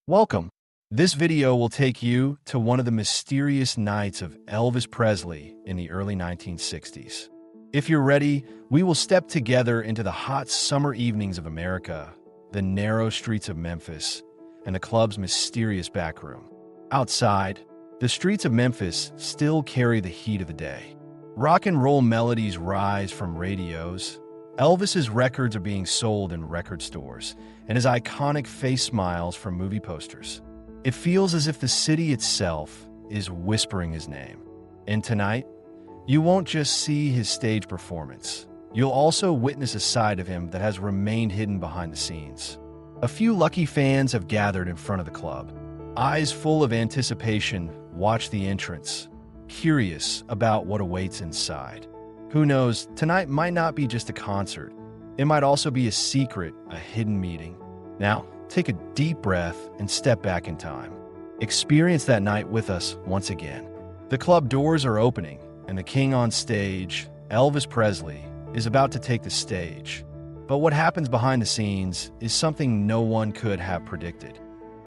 Welcome. This video will take you to one of the mysterious nights of Elvis Presley in the early 1960s. If you're ready, we will step together into the hot summer evenings of America, the narrow streets of Memphis, and the club's mysterious backroom. Outside, the streets of Memphis still carry the heat of the day. Rock and roll melodies rise from radios. Elvis's records are being sold in record stores, and his iconic face smiles from movie posters. It feels as if the city itself is whispering his name. And tonight, you won't just see his stage performance. You'll also witness a side of him that has remained hidden behind the scenes. A few lucky fans have gathered in front of the club. Eyes full of anticipation watch the entrance, curious about what awaits inside. Who knows, tonight might not be just a concert. It might also be a secret, a hidden meeting. Now, take a deep breath and step back in time. Experience that night with us once again. The club doors are opening, and the king on stage, Elvis Presley, is about to take the stage. But what happens behind the scenes is something no one could have predicted.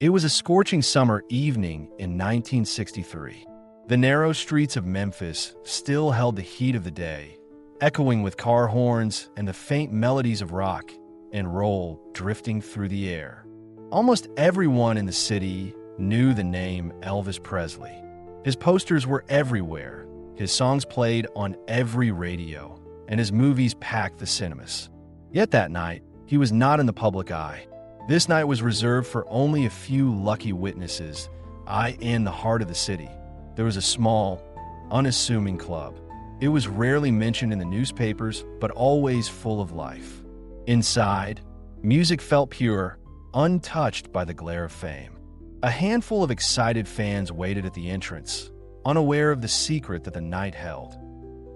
It was a scorching summer evening in 1963. The narrow streets of Memphis still held the heat of the day, echoing with car horns and the faint melodies of rock and roll drifting through the air. Almost everyone in the city knew the name Elvis Presley. His posters were everywhere, his songs played on every radio, and his movies packed the cinemas. Yet that night, he was not in the public eye. This night was reserved for only a few lucky witnesses, in the heart of the city. There was a small, unassuming club. It was rarely mentioned in the newspapers, but always full of life. Inside, music felt pure, untouched by the glare of fame. A handful of excited fans waited at the entrance, unaware of the secret that the night held.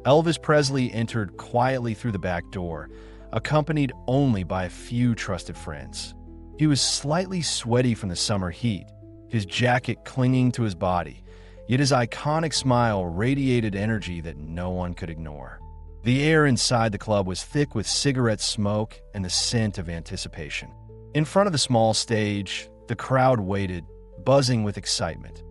Elvis Presley entered quietly through the back door, accompanied only by a few trusted friends. He was slightly sweaty from the summer heat, his jacket clinging to his body, yet his iconic smile radiated energy that no one could ignore. The air inside the club was thick with cigarette smoke and the scent of anticipation. In front of the small stage, the crowd waited, buzzing with excitement.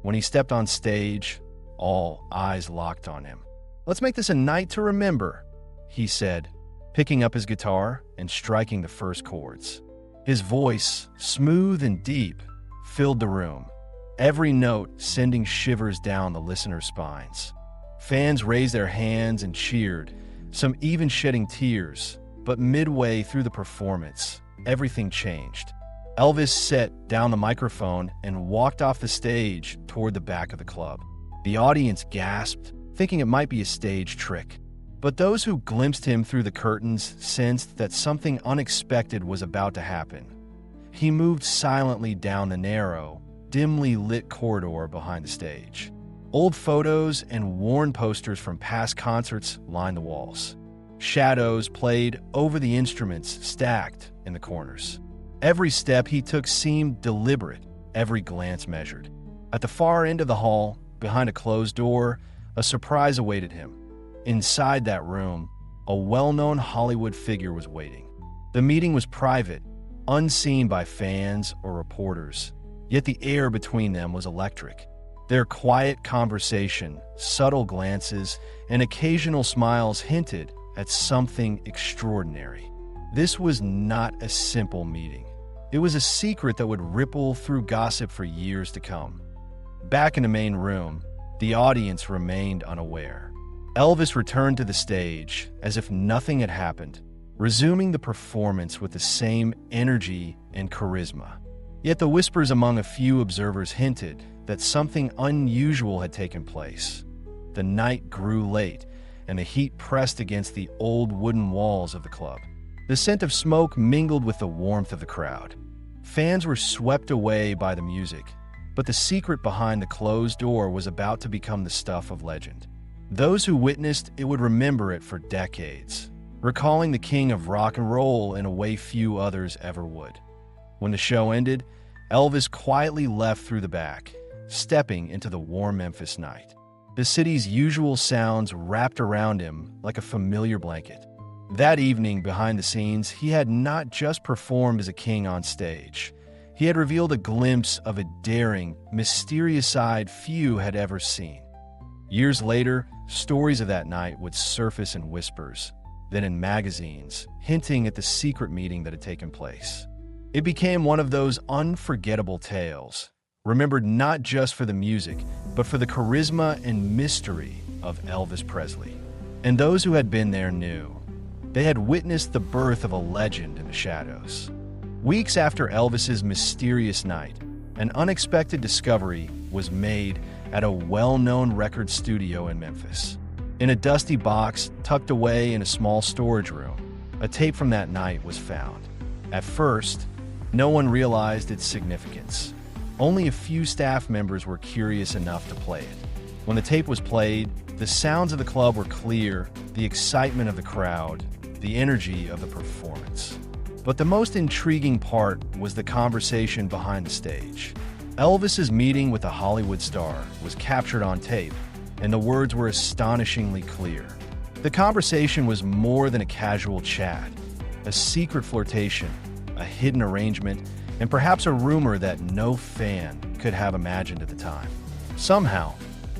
When he stepped on stage, all eyes locked on him. "Let's make this a night to remember," he said, picking up his guitar and striking the first chords. His voice, smooth and deep, filled the room, every note sending shivers down the listeners' spines. Fans raised their hands and cheered, some even shedding tears, but midway through the performance, everything changed. Elvis set down the microphone and walked off the stage toward the back of the club. The audience gasped, thinking it might be a stage trick. But those who glimpsed him through the curtains sensed that something unexpected was about to happen. He moved silently down the narrow, dimly lit corridor behind the stage. Old photos and worn posters from past concerts lined the walls. Shadows played over the instruments stacked in the corners. Every step he took seemed deliberate, every glance measured. At the far end of the hall, behind a closed door, a surprise awaited him. Inside that room, a well-known Hollywood figure was waiting. The meeting was private, unseen by fans or reporters, yet the air between them was electric. Their quiet conversation, subtle glances, and occasional smiles hinted at something extraordinary. This was not a simple meeting. It was a secret that would ripple through gossip for years to come. Back in the main room, the audience remained unaware. Elvis returned to the stage as if nothing had happened, resuming the performance with the same energy and charisma. Yet the whispers among a few observers hinted that something unusual had taken place. The night grew late, and the heat pressed against the old wooden walls of the club. The scent of smoke mingled with the warmth of the crowd. Fans were swept away by the music, but the secret behind the closed door was about to become the stuff of legend. Those who witnessed it would remember it for decades, recalling the king of rock and roll in a way few others ever would. When the show ended, Elvis quietly left through the back, stepping into the warm Memphis night. The city's usual sounds wrapped around him like a familiar blanket. That evening, behind the scenes, he had not just performed as a king on stage. He had revealed a glimpse of a daring, mysterious side few had ever seen. Years later, stories of that night would surface in whispers, then in magazines, hinting at the secret meeting that had taken place. It became one of those unforgettable tales, remembered not just for the music, but for the charisma and mystery of Elvis Presley. And those who had been there knew. They had witnessed the birth of a legend in the shadows. Weeks after Elvis's mysterious night, an unexpected discovery was made at a well-known record studio in Memphis. In a dusty box tucked away in a small storage room, a tape from that night was found. At first, no one realized its significance. Only a few staff members were curious enough to play it. When the tape was played, the sounds of the club were clear, the excitement of the crowd, the energy of the performance. But the most intriguing part was the conversation behind the stage. Elvis's meeting with a Hollywood star was captured on tape, and the words were astonishingly clear. The conversation was more than a casual chat, a secret flirtation, a hidden arrangement, and perhaps a rumor that no fan could have imagined at the time. Somehow,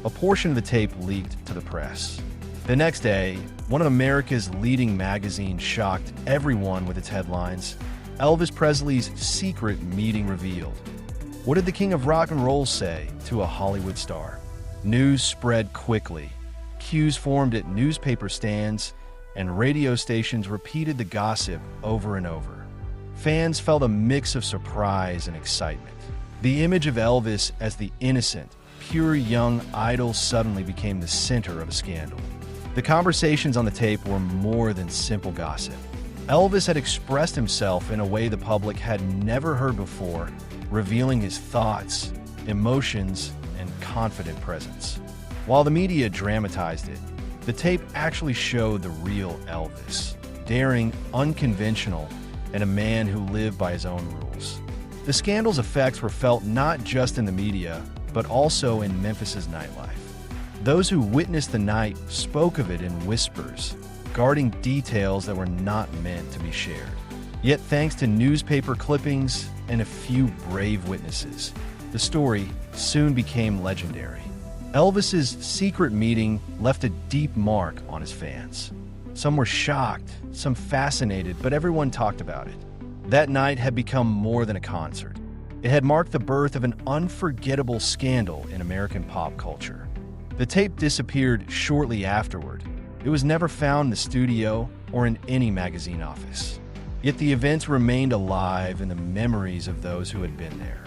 a portion of the tape leaked to the press. The next day, one of America's leading magazines shocked everyone with its headlines, "Elvis Presley's Secret Meeting Revealed." What did the king of rock and roll say to a Hollywood star? News spread quickly. Queues formed at newspaper stands, and radio stations repeated the gossip over and over. Fans felt a mix of surprise and excitement. The image of Elvis as the innocent, pure young idol suddenly became the center of a scandal. The conversations on the tape were more than simple gossip. Elvis had expressed himself in a way the public had never heard before, revealing his thoughts, emotions, and confident presence. While the media dramatized it, the tape actually showed the real Elvis, daring, unconventional, and a man who lived by his own rules. The scandal's effects were felt not just in the media, but also in Memphis's nightlife. Those who witnessed the night spoke of it in whispers, guarding details that were not meant to be shared. Yet thanks to newspaper clippings and a few brave witnesses, the story soon became legendary. Elvis's secret meeting left a deep mark on his fans. Some were shocked, some fascinated, but everyone talked about it. That night had become more than a concert. It had marked the birth of an unforgettable scandal in American pop culture. The tape disappeared shortly afterward. It was never found in the studio or in any magazine office. Yet the events remained alive in the memories of those who had been there.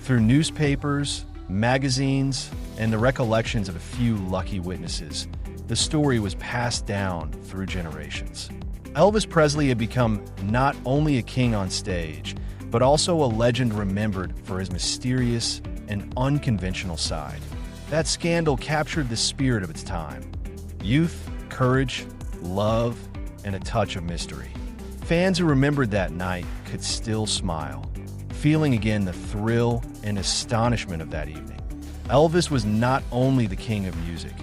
Through newspapers, magazines, and the recollections of a few lucky witnesses, the story was passed down through generations. Elvis Presley had become not only a king on stage, but also a legend remembered for his mysterious and unconventional side. That scandal captured the spirit of its time. Youth, courage, love, and a touch of mystery. Fans who remembered that night could still smile, feeling again the thrill and astonishment of that evening. Elvis was not only the king of music,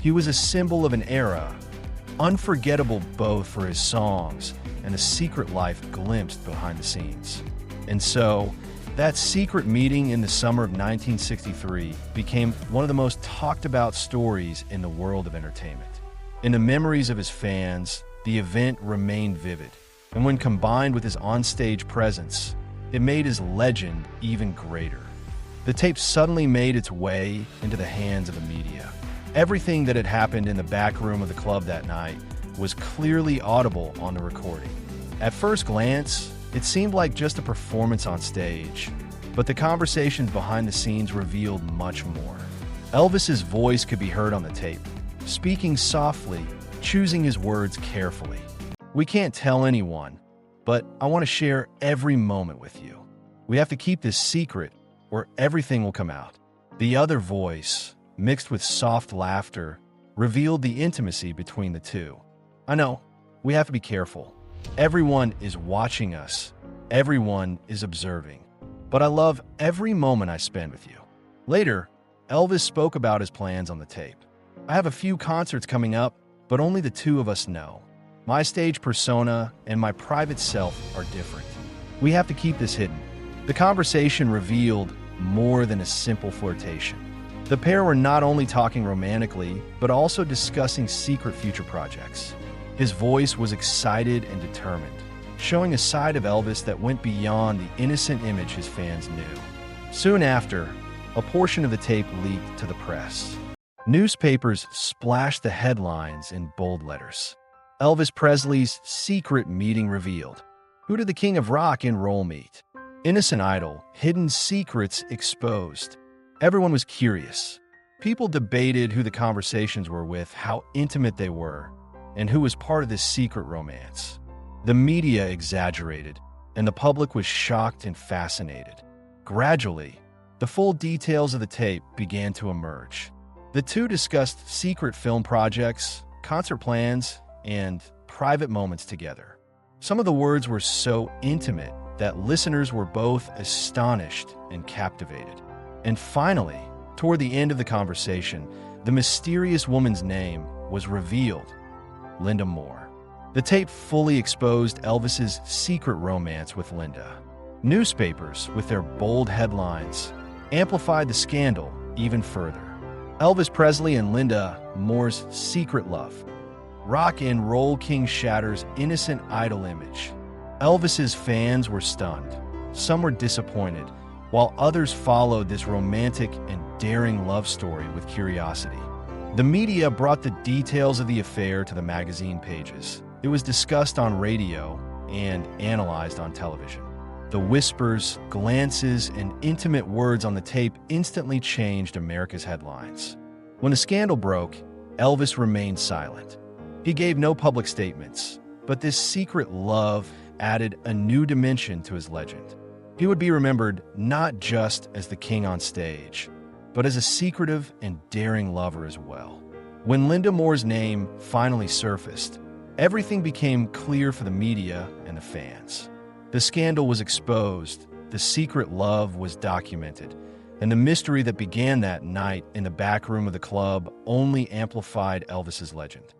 he was a symbol of an era, unforgettable both for his songs and the secret life glimpsed behind the scenes. And so, that secret meeting in the summer of 1963 became one of the most talked about stories in the world of entertainment. In the memories of his fans, the event remained vivid, and when combined with his onstage presence, it made his legend even greater. The tape suddenly made its way into the hands of the media. Everything that had happened in the back room of the club that night was clearly audible on the recording. At first glance, it seemed like just a performance on stage, but the conversations behind the scenes revealed much more. Elvis's voice could be heard on the tape, speaking softly, choosing his words carefully. "We can't tell anyone, but I want to share every moment with you. We have to keep this secret or everything will come out." The other voice, mixed with soft laughter, revealed the intimacy between the two. "I know, we have to be careful. Everyone is watching us. Everyone is observing. But I love every moment I spend with you." Later, Elvis spoke about his plans on the tape. "I have a few concerts coming up, but only the two of us know. My stage persona and my private self are different. We have to keep this hidden. The conversation revealed more than a simple flirtation. The pair were not only talking romantically, but also discussing secret future projects. His voice was excited and determined, showing a side of Elvis that went beyond the innocent image his fans knew. Soon after, a portion of the tape leaked to the press. Newspapers splashed the headlines in bold letters. Elvis Presley's secret meeting revealed. Who did the king of rock and roll meet? Innocent idol, hidden secrets exposed. Everyone was curious. People debated who the conversations were with, how intimate they were, and who was part of this secret romance. The media exaggerated, and the public was shocked and fascinated. Gradually, the full details of the tape began to emerge. The two discussed secret film projects, concert plans, and private moments together. Some of the words were so intimate that listeners were both astonished and captivated. And finally, toward the end of the conversation, the mysterious woman's name was revealed: Linda Moore. The tape fully exposed Elvis's secret romance with Linda. Newspapers, with their bold headlines, amplified the scandal even further. Elvis Presley and Linda Moore's secret love. Rock and roll king shatters innocent idol image. Elvis's fans were stunned. Some were disappointed, while others followed this romantic and daring love story with curiosity. The media brought the details of the affair to the magazine pages. It was discussed on radio and analyzed on television. The whispers, glances, and intimate words on the tape instantly changed America's headlines. When the scandal broke, Elvis remained silent. He gave no public statements, but this secret love added a new dimension to his legend. He would be remembered not just as the king on stage, but as a secretive and daring lover as well. When Linda Moore's name finally surfaced, everything became clear for the media and the fans. The scandal was exposed, the secret love was documented, and the mystery that began that night in the back room of the club only amplified Elvis's legend.